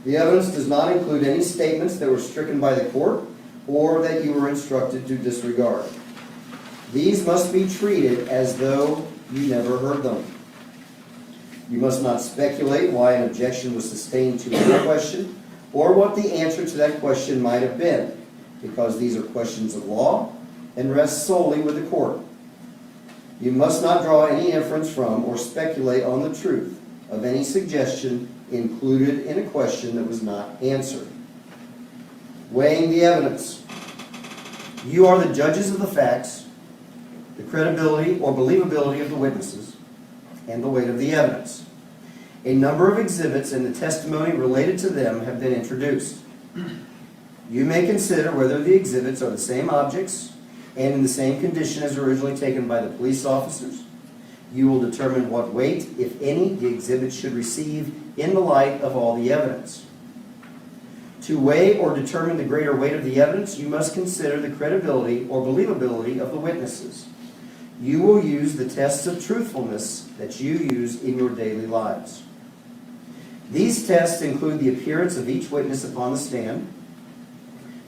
The evidence does not include any statements that were stricken by the court or that you were instructed to disregard. These must be treated as though you never heard them. You must not speculate why an objection was sustained to any question or what the answer to that question might have been, because these are questions of law and rest solely with the court. You must not draw any inference from or speculate on the truth of any suggestion included in a question that was not answered. Weighing the evidence. You are the judges of the facts, the credibility or believability of the witnesses, and the weight of the evidence. A number of exhibits and the testimony related to them have been introduced. You may consider whether the exhibits are the same objects and in the same condition as originally taken by the police officers. You will determine what weight, if any, the exhibit should receive in the light of all the evidence. To weigh or determine the greater weight of the evidence, you must consider the credibility or believability of the witnesses. You will use the tests of truthfulness that you use in your daily lives. These tests include the appearance of each witness upon the stand,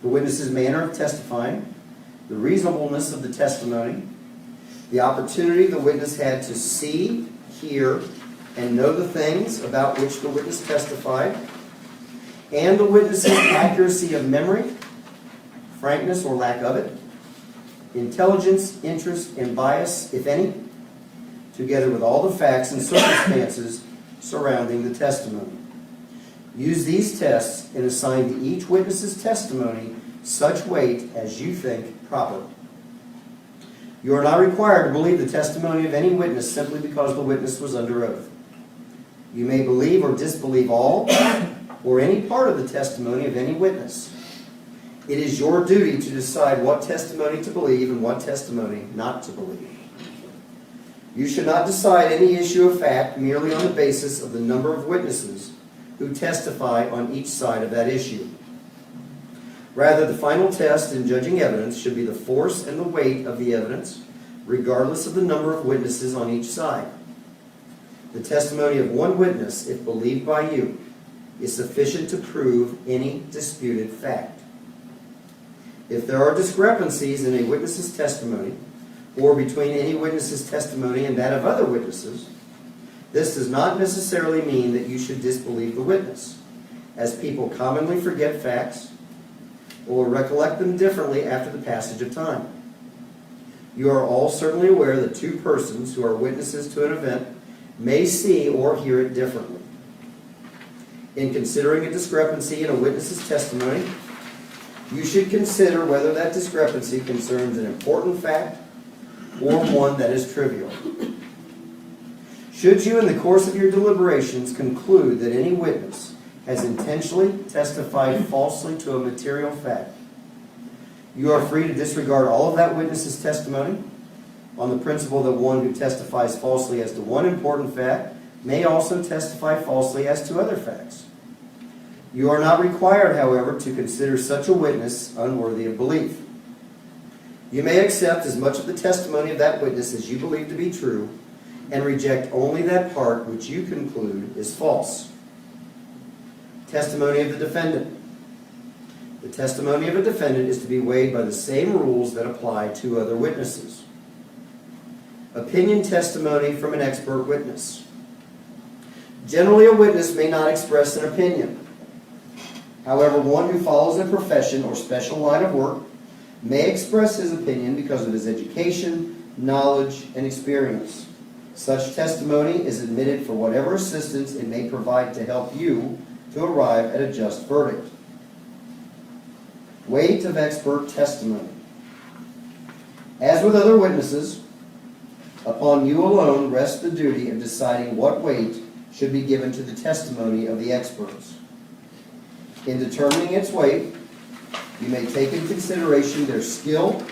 the witness's manner of testifying, the reasonableness of the testimony, the opportunity the witness had to see, hear, and know the things about which the witness testified, and the witness's accuracy of memory, frankness or lack of it, intelligence, interest, and bias, if any, together with all the facts and circumstances surrounding the testimony. Use these tests and assign to each witness's testimony such weight as you think proper. You are not required to believe the testimony of any witness simply because the witness was under oath. You may believe or disbelieve all or any part of the testimony of any witness. It is your duty to decide what testimony to believe and what testimony not to believe. You should not decide any issue of fact merely on the basis of the number of witnesses who testify on each side of that issue. Rather, the final test in judging evidence should be the force and the weight of the evidence, regardless of the number of witnesses on each side. The testimony of one witness, if believed by you, is sufficient to prove any disputed fact. If there are discrepancies in a witness's testimony, or between any witness's testimony and that of other witnesses, this does not necessarily mean that you should disbelieve the witness, as people commonly forget facts or recollect them differently after the passage of time. You are all certainly aware that two persons who are witnesses to an event may see or hear it differently. In considering a discrepancy in a witness's testimony, you should consider whether that discrepancy concerns an important fact or one that is trivial. Should you, in the course of your deliberations, conclude that any witness has intentionally testified falsely to a material fact, you are free to disregard all of that witness's testimony on the principle that one who testifies falsely as to one important fact may also testify falsely as to other facts. You are not required, however, to consider such a witness unworthy of belief. You may accept as much of the testimony of that witness as you believe to be true and reject only that part which you conclude is false. Testimony of the defendant. The testimony of a defendant is to be weighed by the same rules that apply to other witnesses. Opinion testimony from an expert witness. Generally, a witness may not express an opinion. However, one who follows a profession or special line of work may express his opinion because of his education, knowledge, and experience. Such testimony is admitted for whatever assistance it may provide to help you to arrive at a just verdict. Weight of expert testimony. As with other witnesses, upon you alone rests the duty of deciding what weight should be given to the testimony of the experts. In determining its weight, you may take into consideration their skill,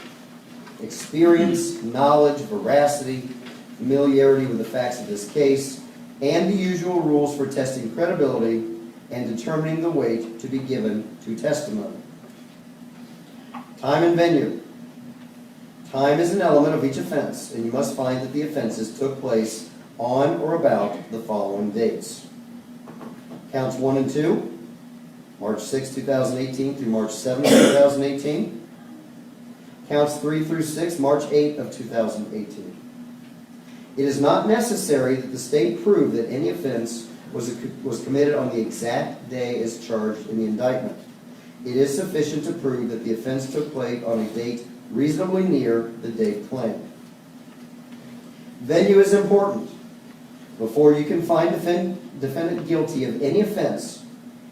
experience, knowledge, veracity, familiarity with the facts of this case, and the usual rules for testing credibility and determining the weight to be given to testimony. Time and venue. Time is an element of each offense, and you must find that the offenses took place on or about the following dates. Counts 1 and 2, March 6, 2018 through March 7, 2018. Counts 3 through 6, March 8 of 2018. It is not necessary that the state prove that any offense was committed on the exact day as charged in the indictment. It is sufficient to prove that the offense took place on a date reasonably near the date claimed. Venue is important. Before you can find defendant guilty of any offense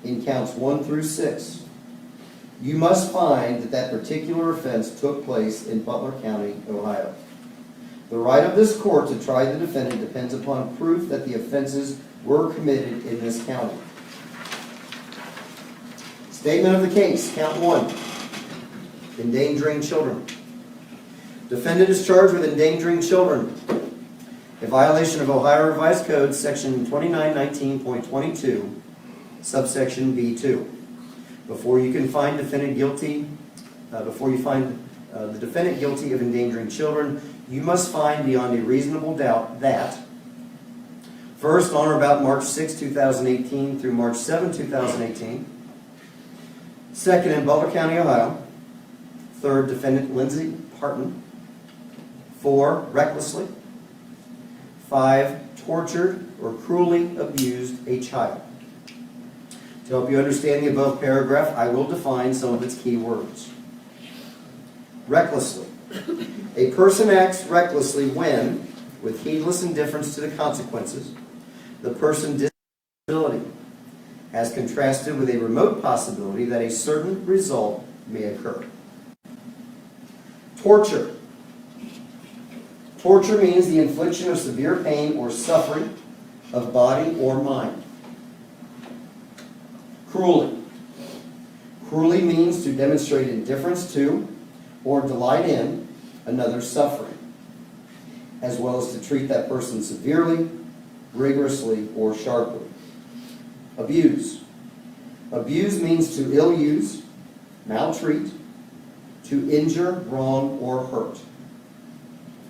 in counts 1 through 6, you must find that that particular offense took place in Butler County, Ohio. The right of this court to try the defendant depends upon proof that the offenses were committed in this county. Statement of the case, count 1, endangering children. Defendant is charged with endangering children, a violation of Ohio Revised Code, section 2919.22, subsection B2. Before you can find defendant guilty, before you find the defendant guilty of endangering children, you must find beyond a reasonable doubt that, first, on or about March 6, 2018 through March 7, 2018. Second, in Butler County, Ohio. Third, defendant Lindsay Partin. 4, recklessly. 5, tortured or cruelly abused a child. To help you understand the above paragraph, I will define some of its key words. Recklessly. A person acts recklessly when, with heedless indifference to the consequences, the person disability, as contrasted with a remote possibility that a certain result may occur. Torture. Torture means the infliction of severe pain or suffering of body or mind. Cruelly. Cruelly means to demonstrate indifference to or delight in another's suffering, as well as to treat that person severely, rigorously, or sharply. Abuse. Abuse means to ill-use, maltreat, to injure, wrong, or hurt.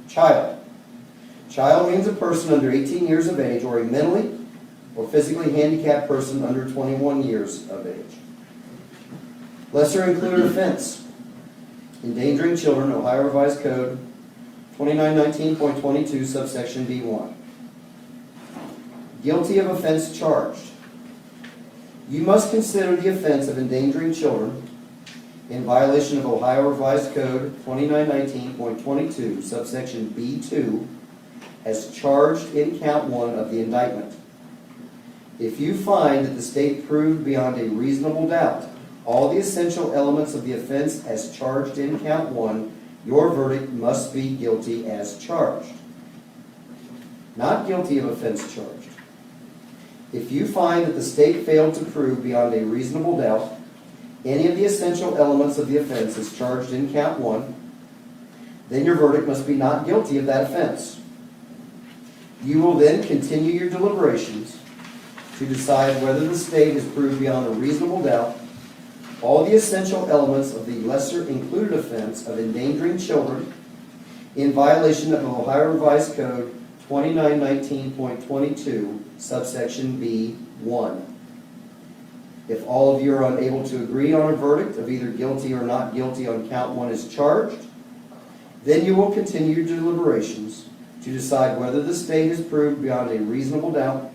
Child. Child means a person under 18 years of age or a mentally or physically handicapped person under 21 years of age. Lesser included offense. Endangering children, Ohio Revised Code 2919.22, subsection B1. Guilty of offense charged. You must consider the offense of endangering children in violation of Ohio Revised Code 2919.22, subsection B2, as charged in count 1 of the indictment. If you find that the state proved beyond a reasonable doubt all the essential elements of the offense as charged in count 1, your verdict must be guilty as charged. Not guilty of offense charged. If you find that the state failed to prove beyond a reasonable doubt any of the essential elements of the offense as charged in count 1, then your verdict must be not guilty of that offense. You will then continue your deliberations to decide whether the state has proved beyond a reasonable doubt all the essential elements of the lesser included offense of endangering children in violation of Ohio Revised Code 2919.22, subsection B1. If all of you are unable to agree on a verdict of either guilty or not guilty on count 1 as charged, then you will continue your deliberations to decide whether the state has proved beyond a reasonable doubt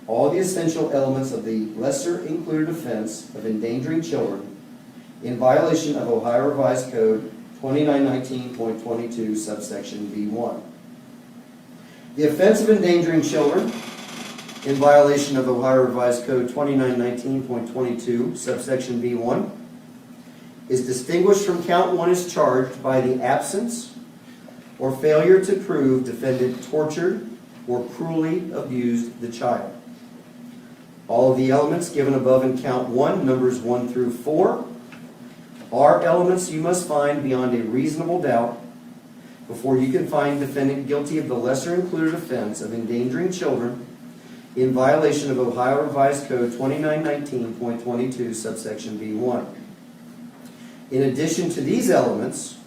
all the essential elements of the lesser included offense of endangering children in violation of Ohio Revised Code 2919.22, subsection B1. The offense of endangering children in violation of Ohio Revised Code 2919.22, subsection B1, is distinguished from count 1 as charged by the absence or failure to prove defendant tortured or cruelly abused the child. All of the elements given above in count 1, numbers 1 through 4, are elements you must find beyond a reasonable doubt before you can find defendant guilty of the lesser included offense of endangering children in violation of Ohio Revised Code 2919.22, subsection B1. In addition to these elements,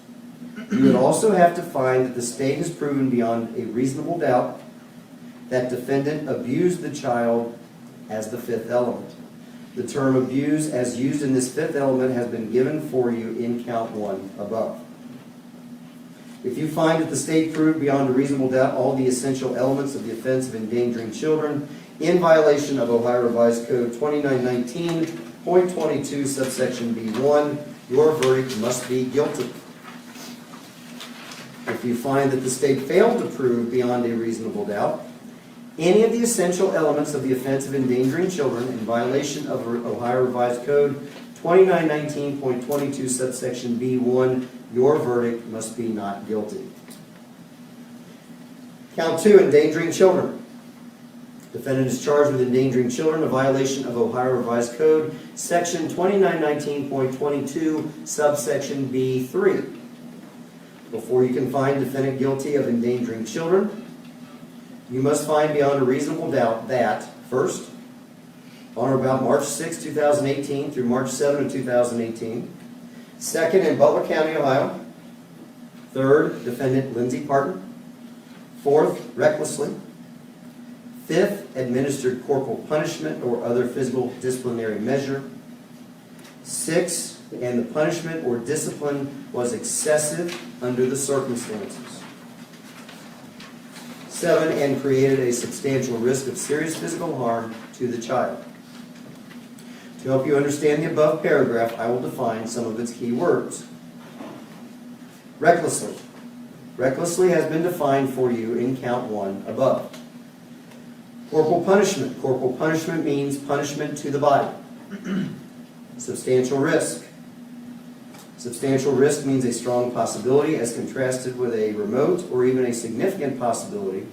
you would also have to find that the state has proven beyond a reasonable doubt that defendant abused the child as the 5th element. The term abuse as used in this fifth element has been given for you in count 1 above. If you find that the state proved beyond a reasonable doubt all the essential elements of the offense of endangering children in violation of Ohio Revised Code 2919.22 subsection B1, your verdict must be guilty. If you find that the state failed to prove beyond a reasonable doubt any of the essential elements of the offense of endangering children in violation of Ohio Revised Code 2919.22 subsection B1, your verdict must be not guilty. Count 2, endangering children. Defendant is charged with endangering children, a violation of Ohio Revised Code section 2919.22 subsection B3. Before you can find defendant guilty of endangering children, you must find beyond a reasonable doubt that, first, on or about March 6, 2018 through March 7 of 2018. Second, in Butler County, Ohio. Third, defendant Lindsay Partin. Fourth, recklessly. Fifth, administered corporal punishment or other physical disciplinary measure. Sixth, and the punishment or discipline was excessive under the circumstances. 7, and created a substantial risk of serious physical harm to the child. To help you understand the above paragraph, I will define some of its key words. Recklessly. Recklessly has been defined for you in count 1 above. Corporal punishment. Corporal punishment means punishment to the body. Substantial risk. Substantial risk means a strong possibility as contrasted with a remote or even a significant possibility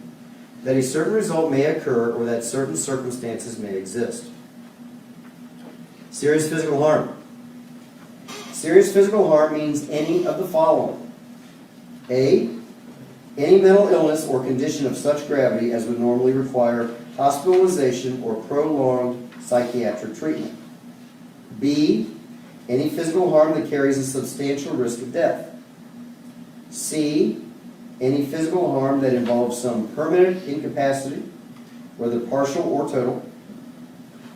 that a certain result may occur or that certain circumstances may exist. Serious physical harm. Serious physical harm means any of the following. A, any mental illness or condition of such gravity as would normally require hospitalization or prolonged psychiatric treatment. B, any physical harm that carries a substantial risk of death. C, any physical harm that involves some permanent incapacity, whether partial or total,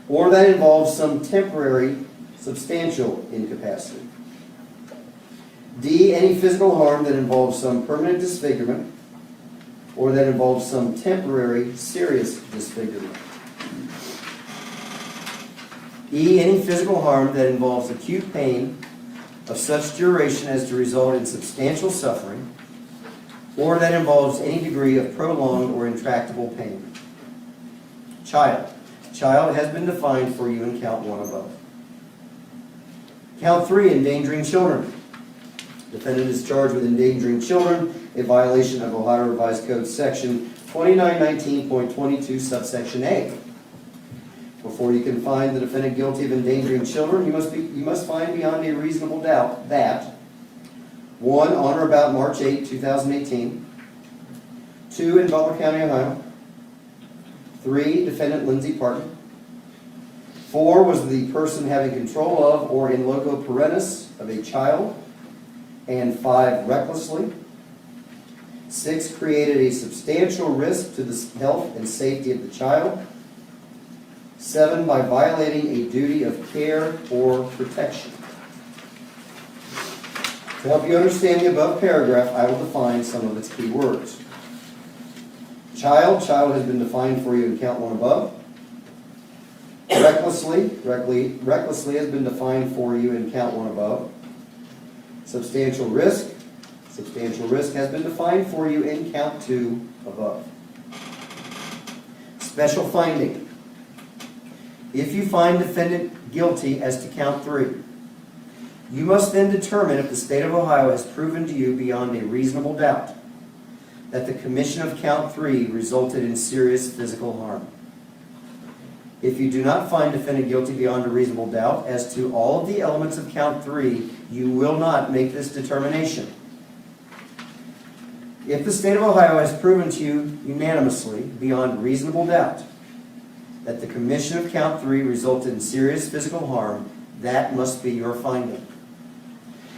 or that involves some temporary substantial incapacity. D, any physical harm that involves some permanent disfigurement, or that involves some temporary serious disfigurement. E, any physical harm that involves acute pain of such duration as to result in substantial suffering, or that involves any degree of prolonged or intractable pain. Child. Child has been defined for you in count 1 above. Count 3, endangering children. Defendant is charged with endangering children, a violation of Ohio Revised Code section 2919.22 subsection A. Before you can find the defendant guilty of endangering children, you must find beyond a reasonable doubt that 1, on or about March 8, 2018. 2, in Butler County, Ohio. 3, defendant Lindsay Partin. 4, was the person having control of or in loco parentis of a child. And 5, recklessly. 6, created a substantial risk to the health and safety of the child. 7, by violating a duty of care or protection. To help you understand the above paragraph, I will define some of its key words. Child. Child has been defined for you in count 1 above. Recklessly has been defined for you in count 1 above. Substantial risk. Substantial risk has been defined for you in count 2 above. Special finding. If you find defendant guilty as to count 3, you must then determine if the state of Ohio has proven to you beyond a reasonable doubt that the commission of count 3 resulted in serious physical harm. If you do not find defendant guilty beyond a reasonable doubt as to all of the elements of count 3, you will not make this determination. If the state of Ohio has proven to you unanimously beyond reasonable doubt that the commission of count 3 resulted in serious physical harm, that must be your finding.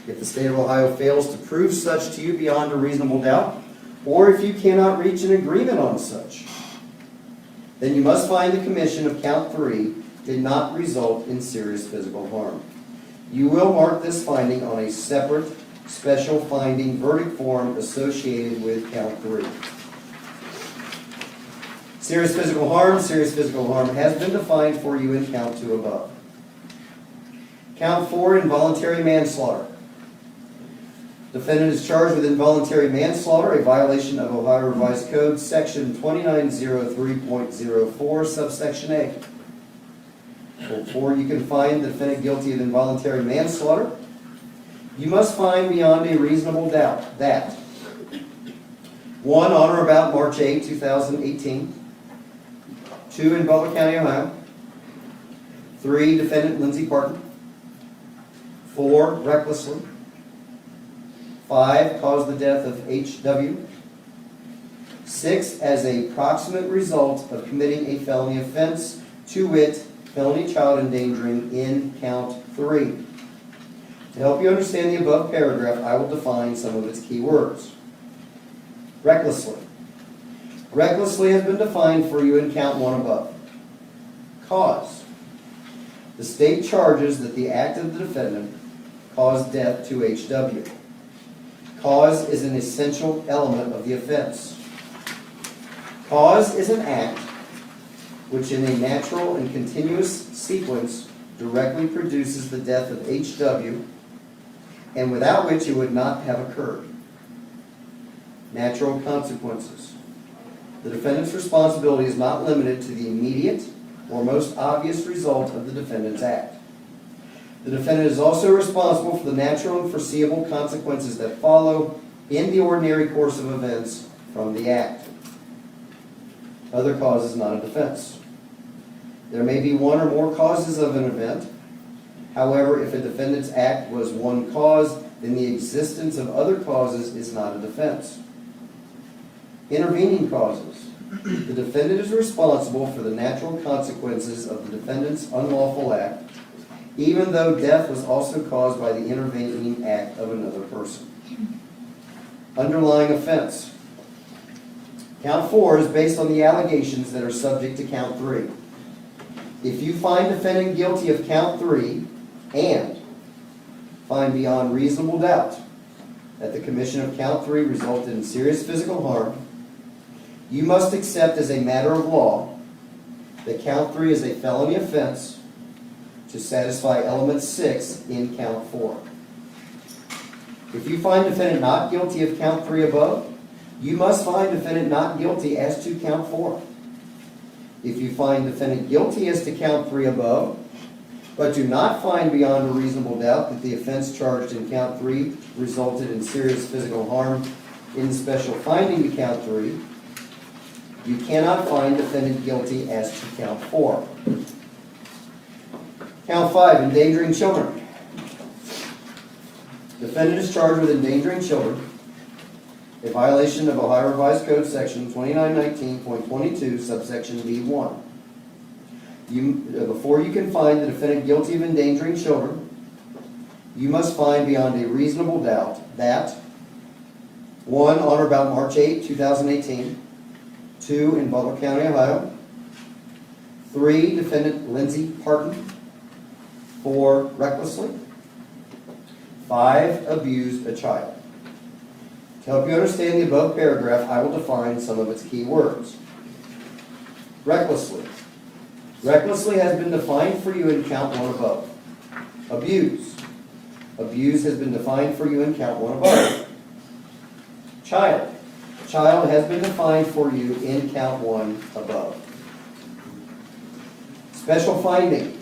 If the state of Ohio fails to prove such to you beyond a reasonable doubt, or if you cannot reach an agreement on such, then you must find the commission of count 3 did not result in serious physical harm. You will mark this finding on a separate special finding verdict form associated with count 3. Serious physical harm has been defined for you in count 2 above. Count 4, involuntary manslaughter. Defendant is charged with involuntary manslaughter, a violation of Ohio Revised Code, section 2903.04, subsection A. Before you can find the defendant guilty of involuntary manslaughter, you must find beyond a reasonable doubt that 1. On or about March 8, 2018. 2. In Butler County, Ohio. 3. Defendant Lindsay Partin. 4. Recklessly. 5. Caused the death of H.W. 6. As a proximate result of committing a felony offense, to wit, felony child endangering in count 3. To help you understand the above paragraph, I will define some of its key words. Recklessly. Recklessly has been defined for you in count 1 above. Cause. The state charges that the act of the defendant caused death to H.W. Cause is an essential element of the offense. Cause is an act which in a natural and continuous sequence directly produces the death of H.W. and without which it would not have occurred. Natural consequences. The defendant's responsibility is not limited to the immediate or most obvious result of the defendant's act. The defendant is also responsible for the natural and foreseeable consequences that follow in the ordinary course of events from the act. Other cause is not a defense. There may be one or more causes of an event. However, if a defendant's act was one cause, then the existence of other causes is not a defense. Intervening causes. The defendant is responsible for the natural consequences of the defendant's unlawful act, even though death was also caused by the intervening act of another person. Underlying offense. Count 4 is based on the allegations that are subject to count 3. If you find defendant guilty of count 3 and find beyond reasonable doubt that the commission of count 3 resulted in serious physical harm, you must accept as a matter of law that count 3 is a felony offense to satisfy element 6 in count 4. If you find defendant not guilty of count 3 above, you must find defendant not guilty as to count 4. If you find defendant guilty as to count 3 above, but do not find beyond a reasonable doubt that the offense charged in count 3 resulted in serious physical harm in the special finding to count 3, you cannot find defendant guilty as to count 4. Count 5, endangering children. Defendant is charged with endangering children, a violation of Ohio Revised Code section 2919.22, subsection B1. Before you can find the defendant guilty of endangering children, you must find beyond a reasonable doubt that 1. On or about March 8, 2018. 2. In Butler County, Ohio. 3. Defendant Lindsay Partin. 4. Recklessly. 5. Abused a child. To help you understand the above paragraph, I will define some of its key words. Recklessly. Recklessly has been defined for you in count 1 above. Abuse. Abuse has been defined for you in count 1 above. Child. Child has been defined for you in count 1 above. Special finding.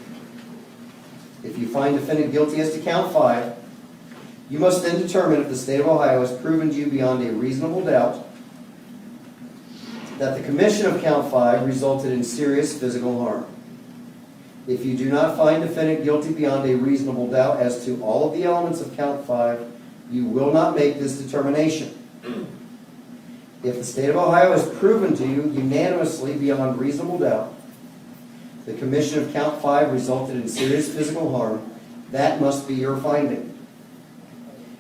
If you find defendant guilty as to count 5, you must then determine if the state of Ohio has proven to you beyond a reasonable doubt that the commission of count 5 resulted in serious physical harm. If you do not find defendant guilty beyond a reasonable doubt as to all of the elements of count 5, you will not make this determination. If the state of Ohio has proven to you unanimously beyond reasonable doubt the commission of count 5 resulted in serious physical harm, that must be your finding.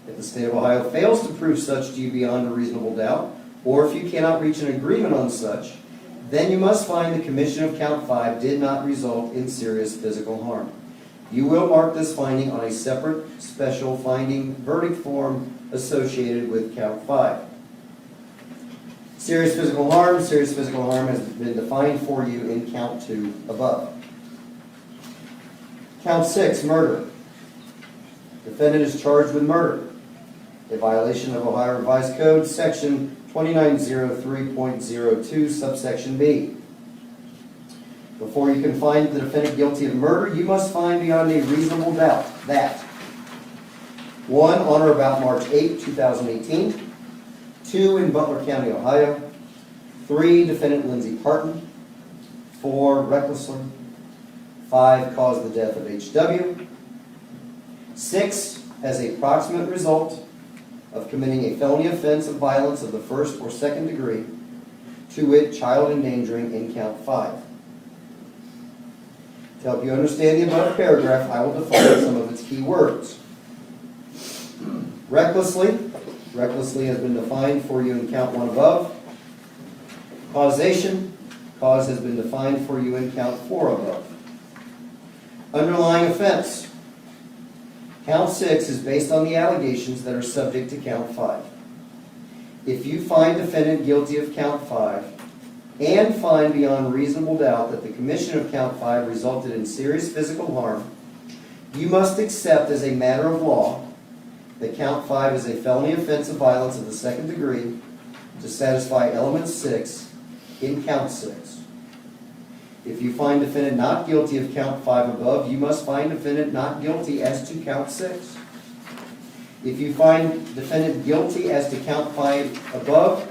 If the state of Ohio fails to prove such to you beyond a reasonable doubt, or if you cannot reach an agreement on such, then you must find the commission of count 5 did not result in serious physical harm. You will mark this finding on a separate special finding verdict form associated with count 5. Serious physical harm has been defined for you in count 2 above. Count 6, murder. Defendant is charged with murder, a violation of Ohio Revised Code, section 2903.02, subsection B. Before you can find the defendant guilty of murder, you must find beyond a reasonable doubt that 1. On or about March 8, 2018. 2. In Butler County, Ohio. 3. Defendant Lindsay Partin. 4. Recklessly. 5. Caused the death of H.W. 6. As a proximate result of committing a felony offense of violence of the first or second degree, to wit, child endangering in count 5. To help you understand the above paragraph, I will define some of its key words. Recklessly. Recklessly has been defined for you in count 1 above. Causation. Cause has been defined for you in count 4 above. Underlying offense. Count 6 is based on the allegations that are subject to count 5. If you find defendant guilty of count 5 and find beyond reasonable doubt that the commission of count 5 resulted in serious physical harm, you must accept as a matter of law that count 5 is a felony offense of violence of the second degree to satisfy element 6 in count 6. If you find defendant not guilty of count 5 above, you must find defendant not guilty as to count 6. If you find defendant guilty as to count 5 above,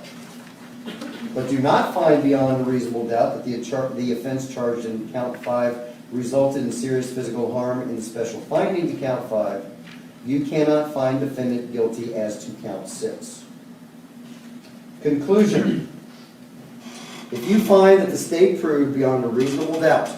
but do not find beyond a reasonable doubt that the offense charged in count 5 resulted in serious physical harm in the special finding to count 5, you cannot find defendant guilty as to count 6. Conclusion. If you find that the state proved beyond a reasonable doubt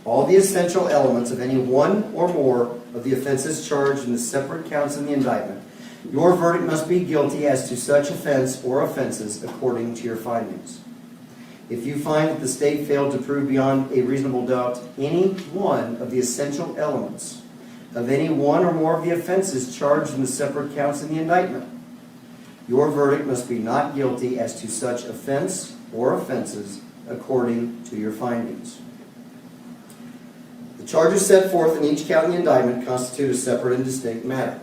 all the essential elements of any one or more of the offenses charged in the separate counts in the indictment, your verdict must be guilty as to such offense or offenses according to your findings. If you find that the state failed to prove beyond a reasonable doubt any one of the essential elements of any one or more of the offenses charged in the separate counts in the indictment, your verdict must be not guilty as to such offense or offenses according to your findings. The charges set forth in each count in the indictment constitute a separate and distinct matter.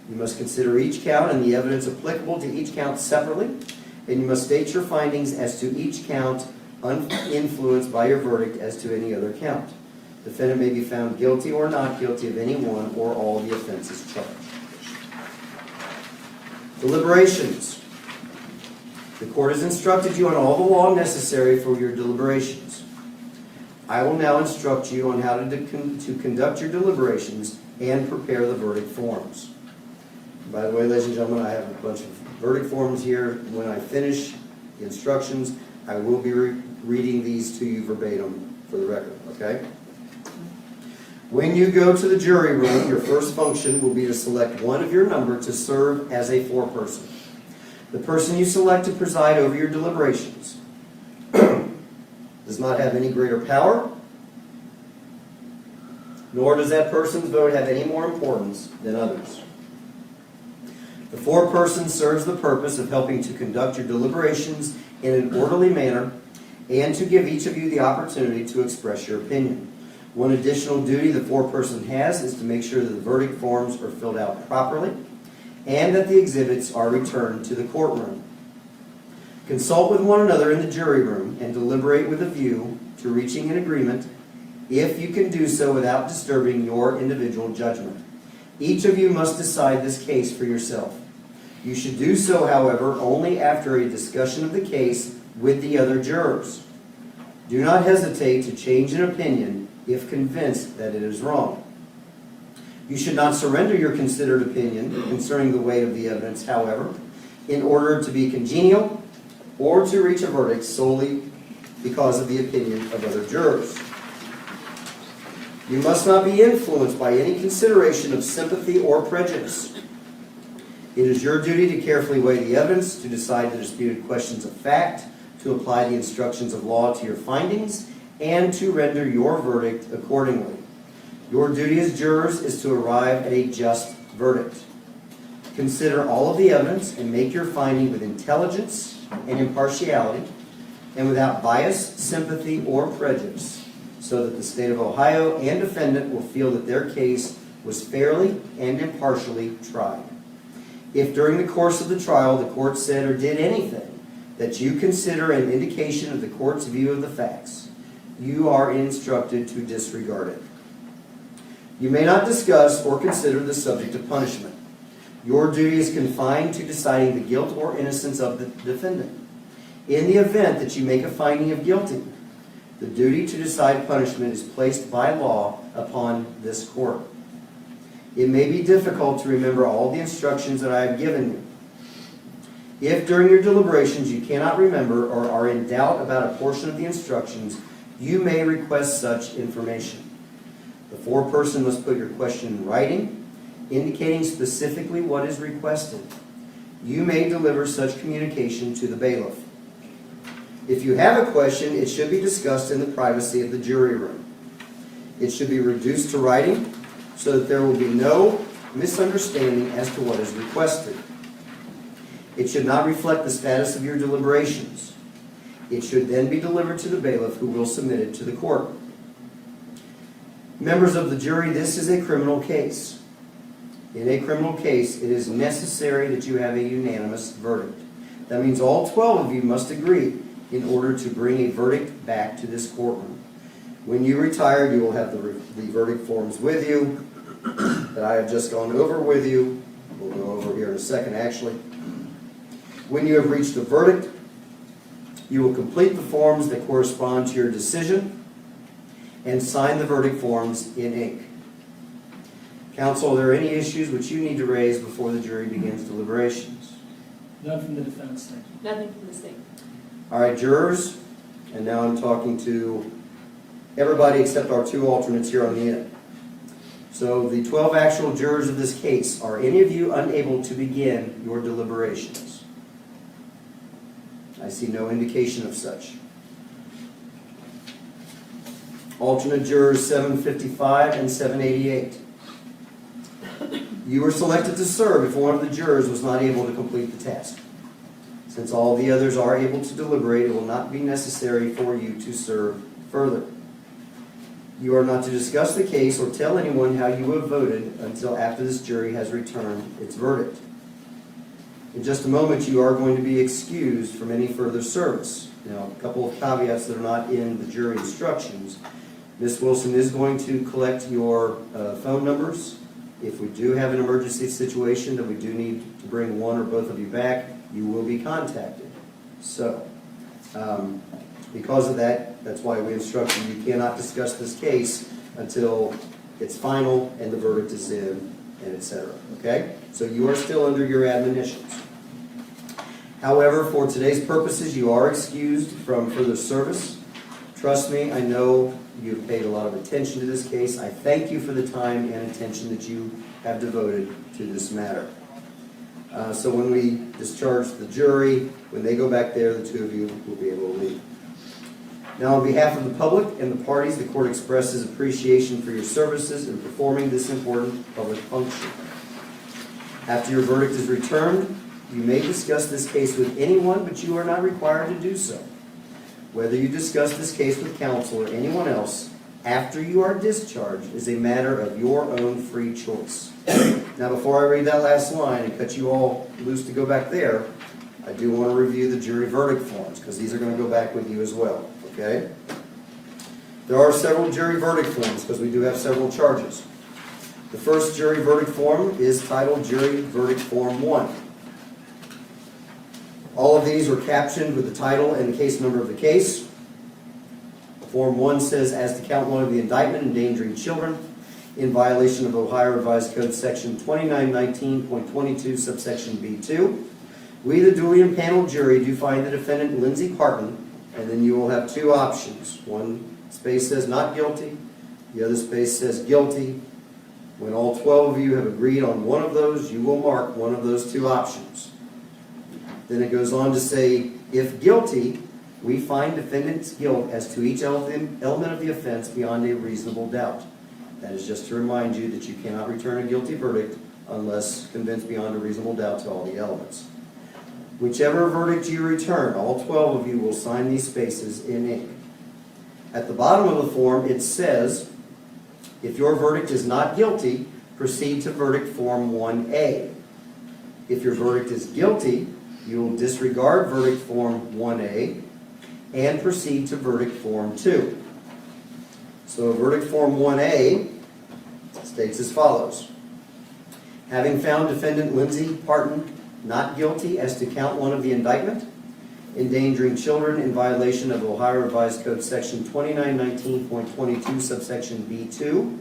You must consider each count and the evidence applicable to each count separately, and you must state your findings as to each count uninfluenced by your verdict as to any other count. The defendant may be found guilty or not guilty of any one or all the offenses charged. Deliberations. The court has instructed you on all the law necessary for your deliberations. I will now instruct you on how to conduct your deliberations and prepare the verdict forms. By the way, ladies and gentlemen, I have a bunch of verdict forms here. When I finish the instructions, I will be reading these to you verbatim for the record, okay? When you go to the jury room, your first function will be to select one of your number to serve as a foreperson. The person you select to preside over your deliberations does not have any greater power, nor does that person's vote have any more importance than others. The foreperson serves the purpose of helping to conduct your deliberations in an orderly manner and to give each of you the opportunity to express your opinion. One additional duty the foreperson has is to make sure that the verdict forms are filled out properly and that the exhibits are returned to the courtroom. Consult with one another in the jury room and deliberate with a view to reaching an agreement if you can do so without disturbing your individual judgment. Each of you must decide this case for yourself. You should do so, however, only after a discussion of the case with the other jurors. Do not hesitate to change an opinion if convinced that it is wrong. You should not surrender your considered opinion concerning the weight of the evidence, however, in order to be congenial or to reach a verdict solely because of the opinion of other jurors. You must not be influenced by any consideration of sympathy or prejudice. It is your duty to carefully weigh the evidence, to decide the disputed questions of fact, to to apply the instructions of law to your findings and to render your verdict accordingly. Your duty as jurors is to arrive at a just verdict. Consider all of the evidence and make your finding with intelligence and impartiality and without bias, sympathy, or prejudice, so that the state of Ohio and defendant will feel that their case was fairly and impartially tried. If during the course of the trial the court said or did anything that you consider an indication of the court's view of the facts, you are instructed to disregard it. You may not discuss or consider the subject of punishment. Your duty is confined to deciding the guilt or innocence of the defendant. In the event that you make a finding of guilty, the duty to decide punishment is placed by law upon this court. It may be difficult to remember all the instructions that I have given you. If during your deliberations you cannot remember or are in doubt about a portion of the instructions, you may request such information. The foreperson must put your question in writing, indicating specifically what is requested. You may deliver such communication to the bailiff. If you have a question, it should be discussed in the privacy of the jury room. It should be reduced to writing so that there will be no misunderstanding as to what is requested. It should not reflect the status of your deliberations. It should then be delivered to the bailiff, who will submit it to the court. Members of the jury, this is a criminal case. In a criminal case, it is necessary that you have a unanimous verdict. That means all 12 of you must agree in order to bring a verdict back to this courtroom. When you retire, you will have the verdict forms with you that I have just gone over with you. We'll go over here in a second, actually. When you have reached a verdict, you will complete the forms that correspond to your decision and sign the verdict forms in ink. Counsel, are there any issues which you need to raise before the jury begins deliberations? None from the defense. Nothing from the state. All right, jurors, and now I'm talking to everybody except our 2 alternates here on the end. So the 12 actual jurors of this case, are any of you unable to begin your deliberations? I see no indication of such. Alternate jurors 755 and 788. You were selected to serve if one of the jurors was not able to complete the task. Since all the others are able to deliberate, it will not be necessary for you to serve further. You are not to discuss the case or tell anyone how you have voted until after this jury has returned its verdict. In just a moment, you are going to be excused from any further service. Now, a couple of caveats that are not in the jury instructions. Ms. Wilson is going to collect your phone numbers. If we do have an emergency situation that we do need to bring one or both of you back, you will be contacted. So, because of that, that's why we instruct you cannot discuss this case until it's final and the verdict is in, and etc. Okay? So you are still under your admonitions. However, for today's purposes, you are excused from further service. Trust me, I know you've paid a lot of attention to this case. I thank you for the time and attention that you have devoted to this matter. So when we discharge the jury, when they go back there, the 2 of you will be able to leave. Now, on behalf of the public and the parties, the court expresses appreciation for your services in performing this important public function. After your verdict is returned, you may discuss this case with anyone, but you are not required to do so. Whether you discuss this case with counsel or anyone else after you are discharged is a matter of your own free choice. Now, before I read that last line and cut you all loose to go back there, I do want to review the jury verdict forms, because these are going to go back with you as well. Okay? There are several jury verdict forms, because we do have several charges. The first jury verdict form is titled Jury Verdict Form 1. All of these are captioned with the title and the case number of the case. Form 1 says, as to count 1 of the indictment, endangering children, in violation of Ohio Revised Code section 2919.22, subsection B2. We, the duly impaneled jury, do find the defendant Lindsay Partin, and then you will have 2 options. One space says not guilty, the other space says guilty. When all 12 of you have agreed on one of those, you will mark one of those 2 options. Then it goes on to say, if guilty, we find defendant's guilt as to each element of the offense beyond a reasonable doubt. That is just to remind you that you cannot return a guilty verdict unless convinced beyond a reasonable doubt to all the elements. Whichever verdict you return, all 12 of you will sign these spaces in ink. At the bottom of the form, it says, if your verdict is not guilty, proceed to verdict form 1A. If your verdict is guilty, you will disregard verdict form 1A and proceed to verdict form 2. So verdict form 1A states as follows. Having found defendant Lindsay Partin not guilty as to count 1 of the indictment, endangering children in violation of Ohio Revised Code section 2919.22 subsection B2,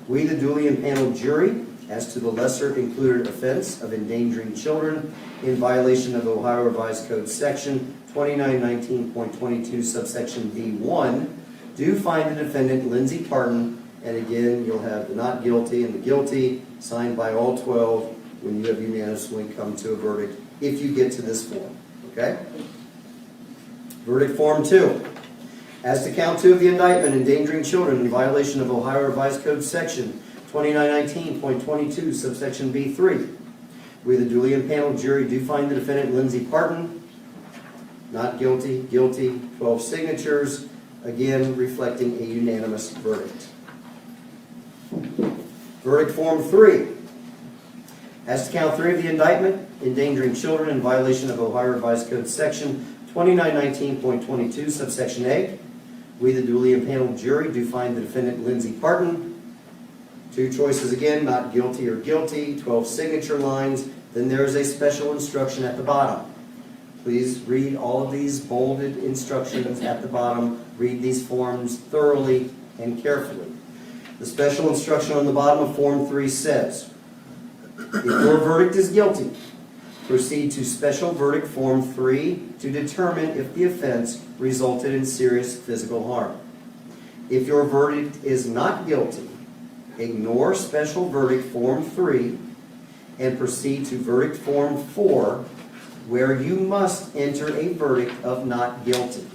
we the duly impaneled jury, as to the lesser included offense of endangering children in violation of Ohio Revised Code section 2919.22 subsection B1, do find the defendant Lindsay Partin, and again you'll have the not guilty and the guilty signed by all 12 when you have unanimously come to a verdict if you get to this form. Okay? Verdict form 2. As to count 2 of the indictment, endangering children in violation of Ohio Revised Code section 2919.22 subsection B3, we the duly impaneled jury do find the defendant Lindsay Partin not guilty, guilty, 12 signatures, again reflecting a unanimous verdict. Verdict form 3. As to count 3 of the indictment, endangering children in violation of Ohio Revised Code section 2919.22 subsection A, we the duly impaneled jury do find the defendant Lindsay Partin, 2 choices again, not guilty or guilty, 12 signature lines, then there is a special instruction at the bottom. Please read all of these bolded instructions at the bottom, read these forms thoroughly and carefully. The special instruction on the bottom of form 3 says, if your verdict is guilty, proceed to special verdict form 3 to determine if the offense resulted in serious physical harm. If your verdict is not guilty, ignore special verdict form 3 and proceed to verdict form 4, where you must enter a verdict of not guilty.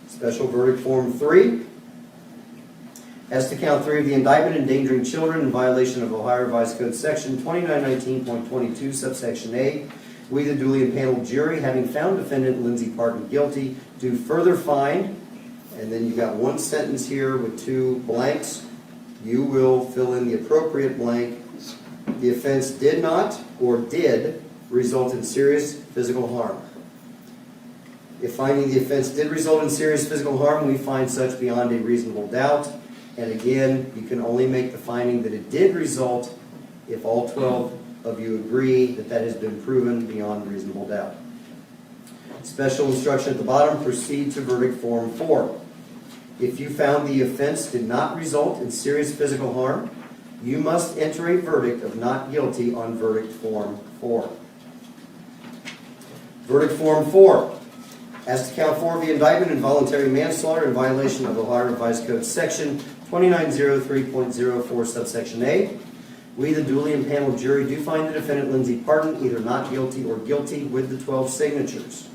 Special verdict form 3. As to count 3 of the indictment, endangering children in violation of Ohio Revised Code section 2919.22 subsection A, we the duly impaneled jury, having found defendant Lindsay Partin guilty, do further find, and then you've got 1 sentence here with 2 blanks. You will fill in the appropriate blank. The offense did not or did result in serious physical harm. If finding the offense did result in serious physical harm, we find such beyond a reasonable doubt. And again, you can only make the finding that it did result if all 12 of you agree that that has been proven beyond reasonable doubt. Special instruction at the bottom, proceed to verdict form 4. If you found the offense did not result in serious physical harm, you must enter a verdict of not guilty on verdict form 4. Verdict form 4. As to count 4 of the indictment, involuntary manslaughter in violation of Ohio Revised Code section 2903.04 subsection A, we the duly impaneled jury do find the defendant Lindsay Partin either not guilty or guilty with the 12 signatures.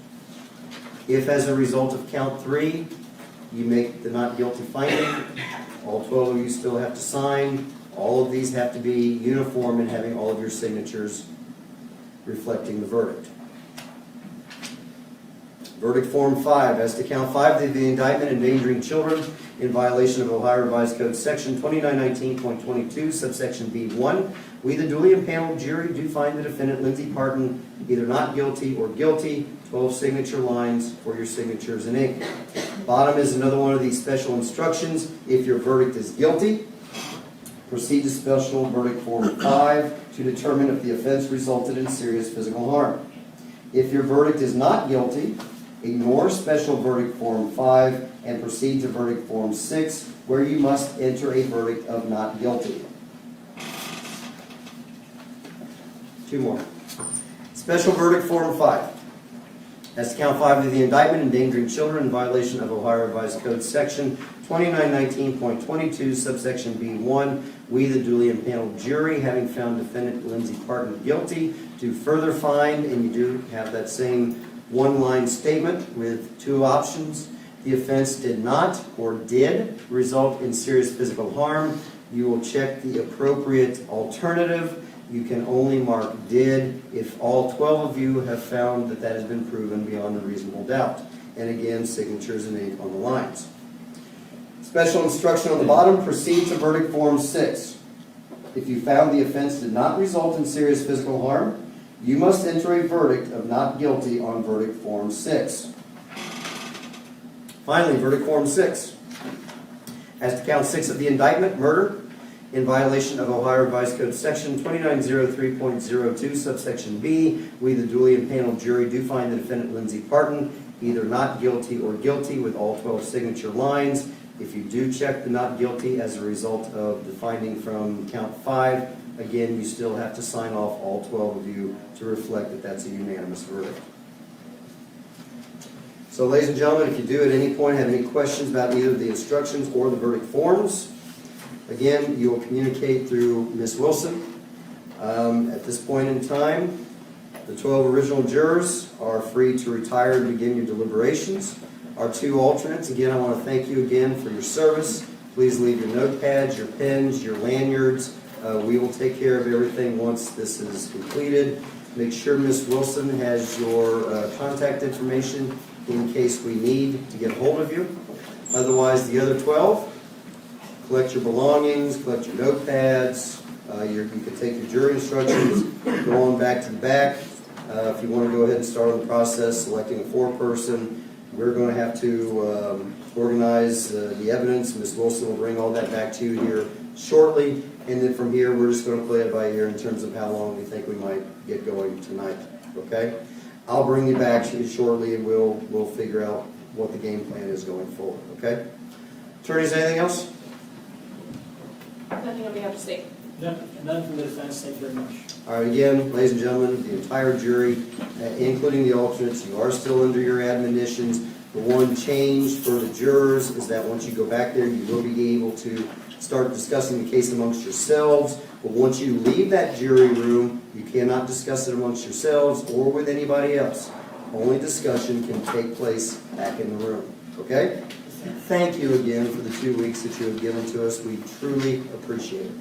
If as a result of count 3 you make the not guilty finding, all 12 of you still have to sign. All of these have to be uniform in having all of your signatures reflecting the verdict. Verdict form 5. As to count 5 of the indictment, endangering children in violation of Ohio Revised Code section 2919.22 subsection B1, we the duly impaneled jury do find the defendant Lindsay Partin either not guilty or guilty. 12 signature lines for your signatures in ink. Bottom is another one of these special instructions. If your verdict is guilty, proceed to special verdict form 5 to determine if the offense resulted in serious physical harm. If your verdict is not guilty, ignore special verdict form 5 and proceed to verdict form 6, where you must enter a verdict of not guilty. 2 more. Special verdict form 5. As to count 5 of the indictment, endangering children in violation of Ohio Revised Code section 2919.22 subsection B1, we the duly impaneled jury, having found defendant Lindsay Partin guilty, do further find, and you do have that same one-line statement with two options. The offense did not or did result in serious physical harm. You will check the appropriate alternative. You can only mark did if all 12 of you have found that that has been proven beyond a reasonable doubt. And again, signatures and ink on the lines. Special instruction on the bottom, proceed to verdict form 6. If you found the offense did not result in serious physical harm, you must enter a verdict of not guilty on verdict form 6. Finally, verdict form 6. As to count 6 of the indictment, murder, in violation of Ohio Revised Code section 2903.02, subsection B, we, the duly impaneled jury, do find the defendant Lindsay Partin either not guilty or guilty with all 12 signature lines. If you do check the not guilty as a result of the finding from count 5, again, you still have to sign off, all 12 of you, to reflect that that's a unanimous verdict. So, ladies and gentlemen, if you do at any point have any questions about either the instructions or the verdict forms, again, you will communicate through Ms. Wilson. At this point in time, the 12 original jurors are free to retire and begin your deliberations. Our 2 alternates, again, I want to thank you again for your service. Please leave your notepads, your pens, your lanyards. We will take care of everything once this is completed. Make sure Ms. Wilson has your contact information in case we need to get a hold of you. Otherwise, the other 12, collect your belongings, collect your notepads. You can take your jury instructions, go on back to the back. If you want to go ahead and start on the process, selecting a 4-person, we're going to have to organize the evidence. Ms. Wilson will bring all that back to you here shortly. And then from here, we're just going to play it by ear in terms of how long we think we might get going tonight. Okay? I'll bring you back to you shortly, and we'll figure out what the game plan is going forward. Okay? Attorneys, anything else? Nothing on behalf of the state. None from the defense. Thank you very much. All right, again, ladies and gentlemen, the entire jury, including the alternates, you are still under your admonitions. The one change for the jurors is that once you go back there, you will be able to start discussing the case amongst yourselves. But once you leave that jury room, you cannot discuss it amongst yourselves or with anybody else. Only discussion can take place back in the room. Okay? Thank you again for the 2 weeks that you have given to us. We truly appreciate it.